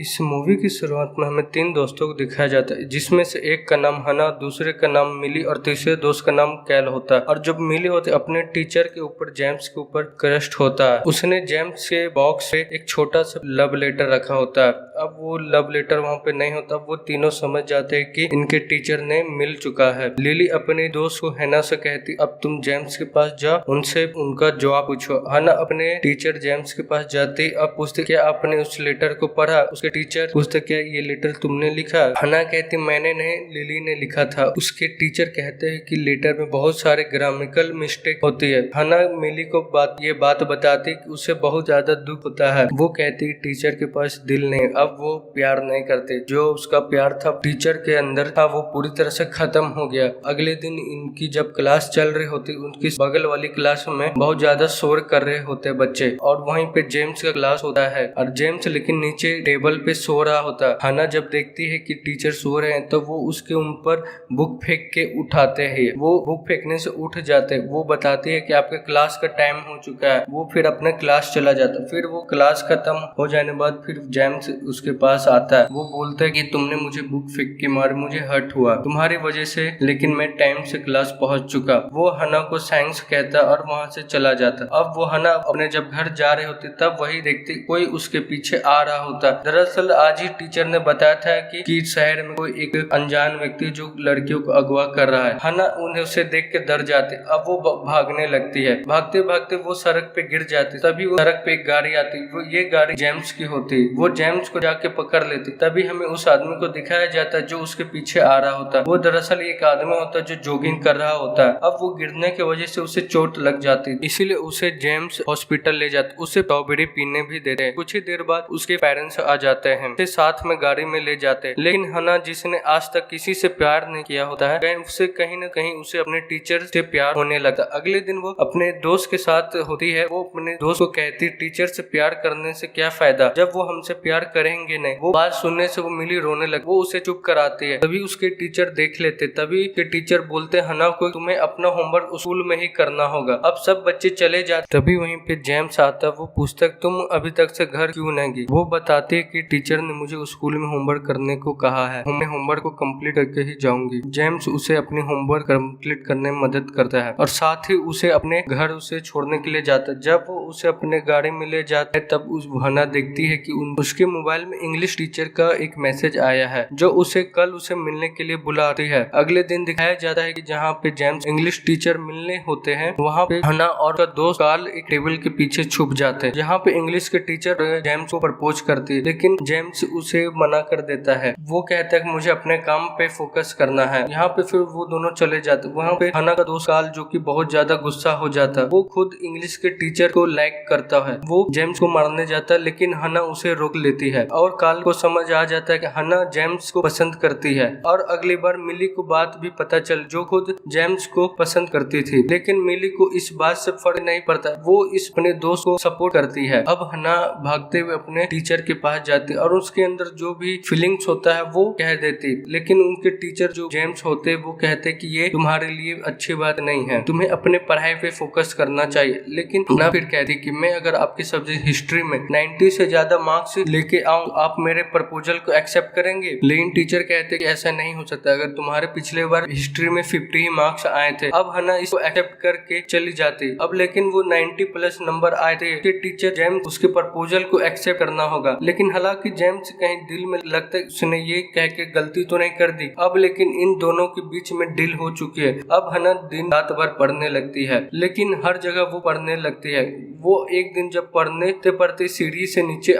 इस मूवी की शुरुआत में हमें 3 दोस्तों को दिखाया जाता है, जिसमें से एक का नाम हना, दूसरे का नाम मिली और तीसरे दोस्त का नाम कैल होता है। और जब मिली होती अपने टीचर के ऊपर, जेम्स के ऊपर क्रस्ट होता है। उसने जेम्स के बॉक्स से एक छोटा सा लव लेटर रखा होता है। अब वो लव लेटर वहाँ पे नहीं होता। वो तीनों समझ जाते हैं कि इनके टीचर ने मिल चुका है। लिली अपने दोस्त को हना से कहती, अब तुम जेम्स के पास जाओ, उनसे उनका जवाब पूछो। हना अपने टीचर जेम्स के पास जाती, अब पूछती क्या आपने उस लेटर को पढ़ा। उसके टीचर पूछते क्या ये लेटर तुमने लिखा। हना कहती मैंने नहीं, लिली ने लिखा था। उसके टीचर कहते हैं कि लेटर में बहुत सारे ग्रामेटिकल मिस्टेक होती है। हना मिली को ये बात बताती कि उसे बहुत ज्यादा दुख होता है। वो कहती टीचर के पास दिल नहीं, अब वो प्यार नहीं करते। जो उसका प्यार था टीचर के अंदर था, वो पूरी तरह से खत्म हो गया। अगले दिन इनकी जब क्लास चल रही होती, उनकी बगल वाली क्लास में बहुत ज्यादा शोर कर रहे होते बच्चे, और वहीं पे जेम्स का क्लास होता है। और जेम्स लेकिन नीचे टेबल पे सो रहा होता है। हना जब देखती है कि टीचर सो रहे हैं तो वो उसके ऊपर बुक फेंक के उठाते हैं। वो बुक फेंकने से उठ जाते। वो बताती है कि आपके क्लास का टाइम हो चुका है। वो फिर अपने क्लास चला जाता। फिर वो क्लास खत्म हो जाने बाद फिर जेम्स उसके पास आता है। वो बोलता है कि तुमने मुझे बुक फेंक के मारे, मुझे हर्ट हुआ तुम्हारी वजह से, लेकिन मैं टाइम से क्लास पहुंच चुका। वो हना को थैंक्स कहता और वहां से चला जाता। अब वो हना अपने जब घर जा रहे होते तब वही देखती कोई उसके पीछे आ रहा होता। दरअसल आज ही टीचर ने बताया था कि शहर में कोई एक अनजान व्यक्ति जो लड़कियों को अगवा कर रहा है। हना उन्हें उसे देख के डर जाती। अब वो भागने लगती है। भागते भागते वो सड़क पे गिर जाती। तभी वो सड़क पे एक गाड़ी आती। वो ये गाड़ी जेम्स की होती। वो जेम्स को जाके पकड़ लेती। तभी हमें उस आदमी को दिखाया जाता है जो उसके पीछे आ रहा होता है। वो दरअसल एक आदमी होता है जो जॉगिंग कर रहा होता है। अब वो गिरने की वजह से उसे चोट लग जाती, इसीलिए उसे जेम्स हॉस्पिटल ले जाते। उसे स्ट्रॉबेरी पीने भी देते हैं। कुछ ही देर बाद उसके पेरेंट्स आ जाते हैं, उसे साथ में गाड़ी में ले जाते हैं। लेकिन हना जिसने आज तक किसी से प्यार नहीं किया होता है, उससे कहीं न कहीं उसे अपने टीचर से प्यार होने लगता। अगले दिन वो अपने दोस्त के साथ होती है। वो अपने दोस्त को कहती टीचर से प्यार करने से क्या फायदा, जब वो हमसे प्यार करेंगे नहीं। वो बात सुनने से वो मिली रोने लगी। वो उसे चुप कराती है। तभी उसके टीचर देख लेते। तभी के टीचर बोलते हना को तुम्हें अपना होमवर्क स्कूल में ही करना होगा। अब सब बच्चे चले जाते। तभी वहीं पे जेम्स आता। वो पूछता तुम अभी तक से घर क्यों नहीं गई। वो बताती है कि टीचर ने मुझे स्कूल में होमवर्क करने को कहा है, मैं होमवर्क को कंप्लीट करके ही जाऊंगी। जेम्स उसे अपनी होमवर्क कंप्लीट करने में मदद करता है और साथ ही उसे अपने घर उसे छोड़ने के लिए जाता है। जब वो उसे अपने गाड़ी में ले जाता है तब उस हना देखती है कि उसके मोबाइल में इंग्लिश टीचर का एक मैसेज आया है जो उसे कल उसे मिलने के लिए बुलाती है। अगले दिन दिखाया जाता है कि जहाँ पे जेम्स इंग्लिश टीचर मिलने होते हैं, वहाँ पे हना और का दोस्त कार्ल एक टेबल के पीछे छुप जाते हैं, जहाँ पे इंग्लिश के टीचर जेम्स को प्रपोज करती है। लेकिन जेम्स उसे मना कर देता है। वो कहता है कि मुझे अपने काम पे फोकस करना है। यहाँ पे फिर वो दोनों चले जाते। वहाँ पे हना का दोस्त कार्ल जो कि बहुत ज्यादा गुस्सा हो जाता है। वो खुद इंग्लिश के टीचर को लाइक करता है। वो जेम्स को मारने जाता है, लेकिन हना उसे रोक लेती है और कार्ल को समझ आ जाता है कि हना जेम्स को पसंद करती है। और अगली बार मिली को बात भी पता चल, जो खुद जेम्स को पसंद करती थी। लेकिन मिली को इस बात से फर्क नहीं पड़ता। वो इस अपने दोस्त को सपोर्ट करती है। अब हना भागते हुए अपने टीचर के पास जाती और उसके अंदर जो भी फीलिंग्स होता है वो कह देती। लेकिन उनके टीचर जो जेम्स होते वो कहते कि ये तुम्हारे लिए अच्छी बात नहीं है, तुम्हें अपने पढ़ाई पे फोकस करना चाहिए। लेकिन ना फिर कहती कि मैं अगर आपके सब्जेक्ट हिस्ट्री में 90 से ज्यादा मार्क्स लेके आऊं, आप मेरे प्रपोजल को एक्सेप्ट करेंगे। लेकिन टीचर कहते कि ऐसा नहीं हो सकता, अगर तुम्हारे पिछले बार हिस्ट्री में 50 ही मार्क्स आए थे। अब हना इसको एक्सेप्ट करके चली जाती। अब लेकिन वो 90 प्लस नंबर आए थे। टीचर जेम्स उसके प्रपोजल को एक्सेप्ट करना होगा। लेकिन हालांकि जेम्स कहीं दिल में लगता है उसने ये कह के गलती तो नहीं कर दी। अब लेकिन इन दोनों के बीच में डील हो चुकी है। अब हना दिन रात भर पढ़ने लगती है, लेकिन हर जगह वो पढ़ने लगती है। वो एक दिन जब पढ़ते सीढ़ी से नीचे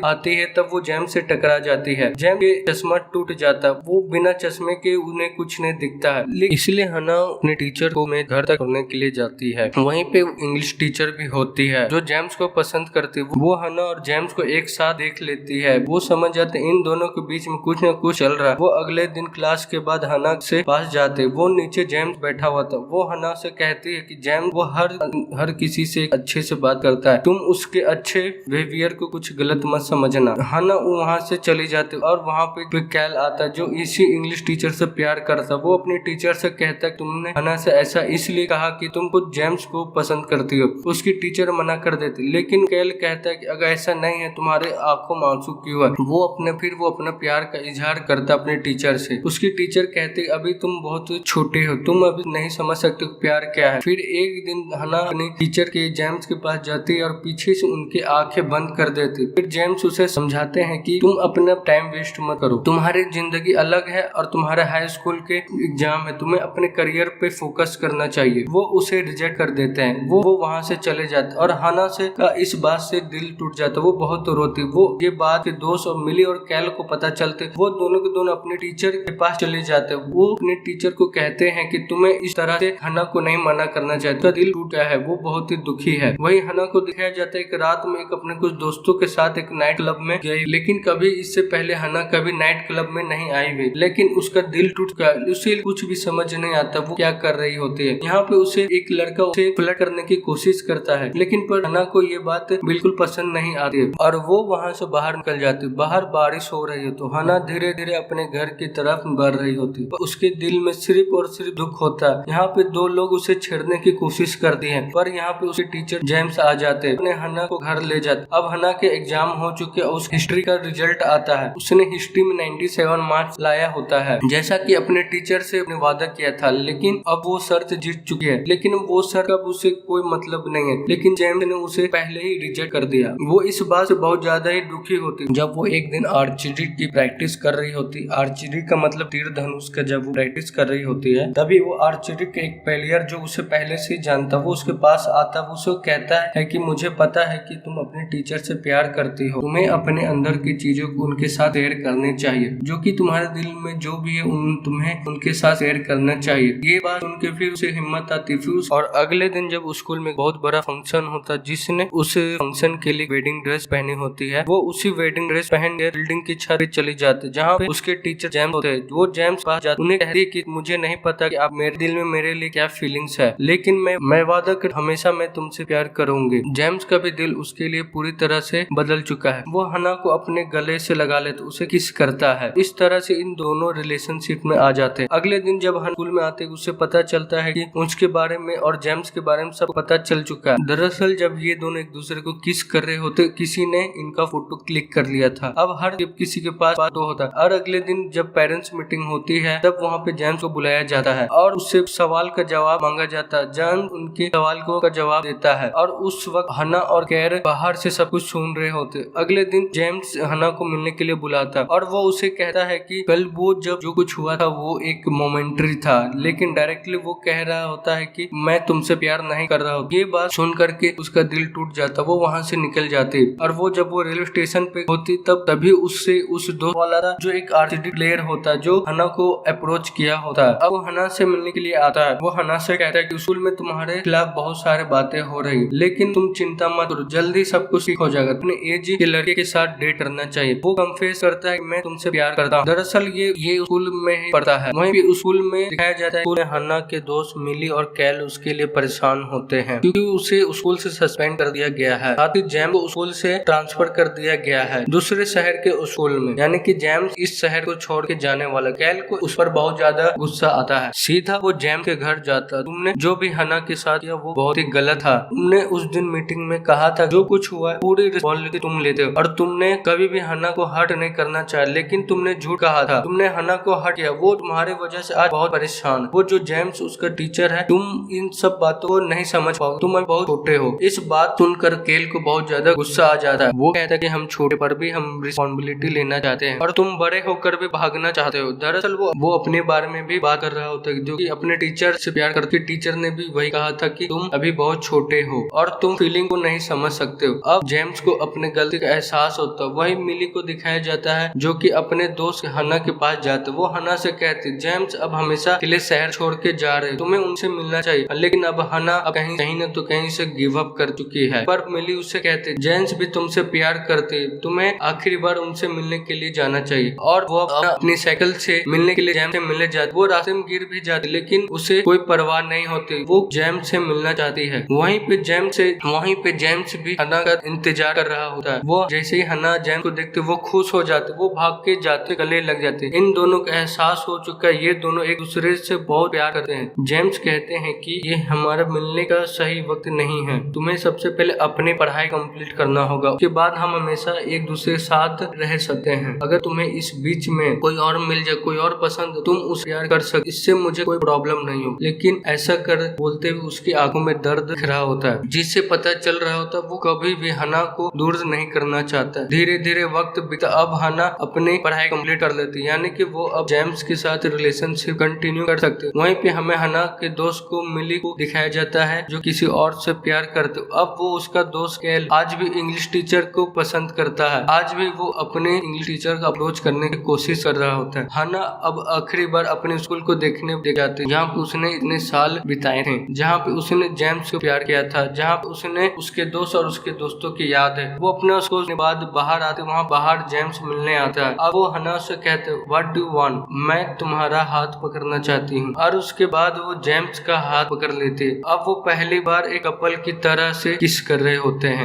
आती है तब वो जेम्स से टकरा जाती है। जेम्स के चश्मा टूट जाता है। वो बिना चश्मे के उन्हें कुछ नहीं दिखता है। इसलिए हना अपने टीचर को मैं घर तक छोड़ने के लिए जाती है। वहीं पे इंग्लिश टीचर भी होती है जो जेम्स को पसंद करती है। वो हना और जेम्स को एक साथ देख लेती है। वो समझ जाते इन दोनों के बीच में कुछ न कुछ चल रहा है। वो अगले दिन क्लास के बाद हना से पास जाते। वो नीचे जेम्स बैठा हुआ था। वो हना से कहती है कि जेम्स वो हर किसी से अच्छे से बात करता है, तुम उसके अच्छे बिहेवियर को कुछ गलत मत समझना। हना वहाँ से चली जाती और वहाँ पे कैल आता जो इसी इंग्लिश टीचर से प्यार करता। वो अपने टीचर से कहता है तुमने हना से ऐसा इसलिए कहा कि तुम खुद जेम्स को पसंद करती हो। उसकी टीचर मना कर देती, लेकिन कैल कहता है कि अगर ऐसा नहीं है तुम्हारे आंखों में आंसू क्यों है। वो अपना प्यार का इजहार करता अपने टीचर से। उसकी टीचर कहती अभी तुम बहुत छोटे हो, तुम अभी नहीं समझ सकते प्यार क्या है। फिर एक दिन हना अपने टीचर के जेम्स के पास जाती है और पीछे से उनकी आंखें बंद कर देती। फिर जेम्स उसे समझाते हैं कि तुम अपना टाइम वेस्ट मत करो, तुम्हारी जिंदगी अलग है और तुम्हारा हाई स्कूल के एग्जाम है, तुम्हें अपने करियर पे फोकस करना चाहिए। वो उसे रिजेक्ट कर देते हैं। वो वहाँ से चले जाते और हना से इस बात से दिल टूट जाता। वो बहुत रोती। वो ये बात के दोस्त और मिली और कैल को पता चलते, वो दोनों के दोनों अपने टीचर के पास चले जाते। वो अपने टीचर को कहते हैं कि तुम्हें इस तरह से हना को नहीं मना करना चाहिए, उसका दिल टूट गया है, वो बहुत ही दुखी है। वही हना को दिखाया जाता है कि रात में एक अपने कुछ दोस्तों के साथ एक नाइट क्लब में गई, लेकिन कभी इससे पहले हना कभी नाइट क्लब में नहीं आई हुई। लेकिन उसका दिल टूट गया, उसे कुछ भी समझ नहीं आता वो क्या कर रही होती है। यहाँ पे उसे एक लड़का उसे फ्लर्ट करने की कोशिश करता है, लेकिन पर हना को ये बात बिल्कुल पसंद नहीं आती है और वो वहाँ से बाहर निकल जाती। बाहर बारिश हो रही है तो हना धीरे धीरे अपने घर की तरफ बढ़ रही होती। उसके दिल में सिर्फ और सिर्फ दुख होता है। यहाँ पे दो लोग उसे छेड़ने की कोशिश करते हैं, पर यहाँ पे उसके टीचर जेम्स आ जाते हैं, अपने हना को घर ले जाते। अब हना के एग्जाम हो चुके, उस हिस्ट्री का रिजल्ट आता है। उसने हिस्ट्री में 97 मार्क्स लाया होता है, जैसा कि अपने टीचर से अपने वादा किया था। लेकिन अब वो शर्त जीत चुकी है, लेकिन वो शर्त अब उसे कोई मतलब नहीं है। लेकिन जेम्स ने उसे पहले ही रिजेक्ट कर दिया। वो इस बात से बहुत ज्यादा ही दुखी होती। जब वो एक दिन आर्चरी की प्रैक्टिस कर रही होती, आर्चरी का मतलब तीर धनुष का, जब वो प्रैक्टिस कर रही होती है तभी वो आर्चरी के एक प्लेयर जो उसे पहले से जानता, वो उसके पास आता। वो उसे कहता है कि मुझे पता है कि तुम अपने टीचर से प्यार करती हो, तुम्हें अपने अंदर की चीजों को उनके साथ शेयर करनी चाहिए, जो कि तुम्हारे दिल में जो भी है तुम्हें उनके साथ शेयर करना चाहिए। ये बात सुन के फिर उसे हिम्मत आती। फिर और अगले दिन जब स्कूल में बहुत बड़ा फंक्शन होता, जिसने उस फंक्शन के लिए वेडिंग ड्रेस पहनी होती है, वो उसी वेडिंग ड्रेस पहन के बिल्डिंग की छत पे चली जाती, जहाँ पे उसके टीचर जेम्स होते हैं। वो जेम्स पास जाते, उन्हें कहती कि मुझे नहीं पता कि आप मेरे दिल में मेरे लिए क्या फीलिंग्स है, लेकिन मैं वादा कर हमेशा मैं तुमसे प्यार करूंगी। जेम्स का भी दिल उसके लिए पूरी तरह से बदल चुका है। वो हना को अपने गले से लगा लेता, उसे किस करता है। इस तरह से इन दोनों रिलेशनशिप में आ जाते हैं। अगले दिन जब हना स्कूल में आते, उसे पता चलता है कि उसके बारे में और जेम्स के बारे में सब पता चल चुका है। दरअसल जब ये दोनों एक दूसरे को किस कर रहे होते, किसी ने इनका फोटो क्लिक कर लिया था। अब हर किसी के पास फोटो होता है। और अगले दिन जब पेरेंट्स मीटिंग होती है, तब वहाँ पे जेम्स को बुलाया जाता है और उससे सवाल का जवाब मांगा जाता है। जॉन उनके सवाल का जवाब देता है और उस वक्त हना और कैर बाहर से सब कुछ सुन रहे होते। अगले दिन जेम्स हना को मिलने के लिए बुलाता है और वो उसे कहता है कि कल वो जब जो कुछ हुआ था वो एक मोमेंट्री था, लेकिन डायरेक्टली वो कह रहा होता है कि मैं तुमसे प्यार नहीं कर रहा हूँ। ये बात सुन करके उसका दिल टूट जाता। वो वहाँ से निकल जाती और वो जब वो रेलवे स्टेशन पे होती, तभी उससे उस दोस्त वाला था जो एक आर्चरी प्लेयर होता, जो हना को अप्रोच किया होता है। अब वो हना से मिलने के लिए आता है। वो हना से कहता है कि स्कूल में तुम्हारे खिलाफ बहुत सारे बातें हो रही, लेकिन तुम चिंता मत करो, जल्दी सब कुछ ठीक हो जाएगा। अपने एज के लड़के के साथ डेट करना चाहिए। वो कन्फेस करता है कि मैं तुमसे प्यार करता हूँ। दरअसल ये स्कूल में ही पढ़ता है। वहीं भी स्कूल में दिखाया जाता है हना के दोस्त मिली और कैल उसके लिए परेशान होते हैं, क्योंकि उसे स्कूल से सस्पेंड कर दिया गया है। साथ ही जेम्स को स्कूल से ट्रांसफर कर दिया गया है दूसरे शहर के स्कूल में, यानी कि जेम्स इस शहर को छोड़ के जाने वाला। कैल को उस पर बहुत ज्यादा गुस्सा आता है। सीधा वो जेम्स के घर जाता। तुमने जो भी हना के साथ किया वो बहुत ही गलत था। तुमने उस दिन मीटिंग में कहा था जो कुछ हुआ पूरी रिस्पॉन्सिबिलिटी तुम लेते हो और तुमने कभी भी हना को हर्ट नहीं करना चाहा, लेकिन तुमने झूठ कहा था। तुमने हना को हर्ट किया, वो तुम्हारी वजह से आज बहुत परेशान। वो जो जेम्स उसका टीचर है, तुम इन सब बातों को नहीं समझ पाओगे, तुम अभी बहुत छोटे हो। इस बात सुनकर केल को बहुत ज्यादा गुस्सा आ जाता है। वो कहता है कि हम छोटे पर भी हम रिस्पॉन्सिबिलिटी लेना चाहते हैं और तुम बड़े होकर भी भागना चाहते हो। दरअसल वो अपने बारे में भी बात कर रहा होता है, जो कि अपने टीचर से प्यार करती। टीचर ने भी वही कहा था कि तुम अभी बहुत छोटे हो और तुम फीलिंग को नहीं समझ सकते हो। अब जेम्स को अपने गलती का एहसास होता है। वही मिली को दिखाया जाता है, जो कि अपने दोस्त हना के पास जाते। वो हना से कहती, जेम्स अब हमेशा के लिए शहर छोड़ के जा रहे, तुम्हें उनसे मिलना चाहिए। लेकिन अब हना अब कहीं न तो कहीं से गिव अप कर चुकी है। पर मिली उससे कहते, जेम्स भी तुमसे प्यार करते, तुम्हें आखिरी बार उनसे मिलने के लिए जाना चाहिए। और वो अपनी साइकिल से मिलने के लिए जेम्स से मिलने जाती। वो रास्ते में गिर भी जाती, लेकिन उसे कोई परवाह नहीं होती। वो जेम्स से मिलना चाहती है। वहीं पे जेम्स भी हना का इंतजार कर रहा होता है। वो जैसे ही हना हना जेम्स को देखते वो खुश हो जाते, वो भाग के जाते, गले लग जाते। इन दोनों का एहसास हो चुका है, ये दोनों एक दूसरे से बहुत प्यार करते हैं। जेम्स कहते हैं कि ये हमारा मिलने का सही वक्त नहीं है, तुम्हें सबसे पहले अपनी पढ़ाई कंप्लीट करना होगा, उसके बाद हम हमेशा एक दूसरे के साथ रह सकते हैं। अगर तुम्हें इस बीच में कोई और मिल जाए, कोई और पसंद, तुम उसे प्यार कर सकते, इससे मुझे कोई प्रॉब्लम नहीं हो। लेकिन ऐसा कर बोलते हुए उसकी आंखों में दर्द दिख रहा होता है, जिससे पता चल रहा होता है वो कभी भी हना को दूर नहीं करना चाहता है। धीरे धीरे वक्त बीता, अब हना अपनी पढ़ाई कंप्लीट कर लेती है, यानी कि वो अब जेम्स के साथ रिलेशनशिप कंटिन्यू कर सकते हैं। वहीं पे हमें हना के दोस्त को मिली को दिखाया जाता है जो किसी और से प्यार करते। अब वो उसका दोस्त कैल आज भी इंग्लिश टीचर को पसंद करता है, आज भी वो अपने इंग्लिश टीचर का अप्रोच करने की कोशिश कर रहा होता है। हना अब आखिरी बार अपने स्कूल को देखने जाते हैं, जहाँ पे उसने इतने साल बिताए थे, जहाँ पे उसने जेम्स को प्यार किया था, जहाँ पे उसने उसके दोस्त और उसके दोस्तों की याद है। वो अपने स्कूल के बाद बाहर आते, वहाँ बाहर जेम्स मिलने आता है। अब वो हना से कहते व्हाट डू वांट, मैं तुम्हारा हाथ पकड़ना चाहती हूँ, और उसके बाद वो जेम्स का हाथ पकड़ लेते। अब वो पहली बार एक कपल की तरह से किस कर रहे होते हैं।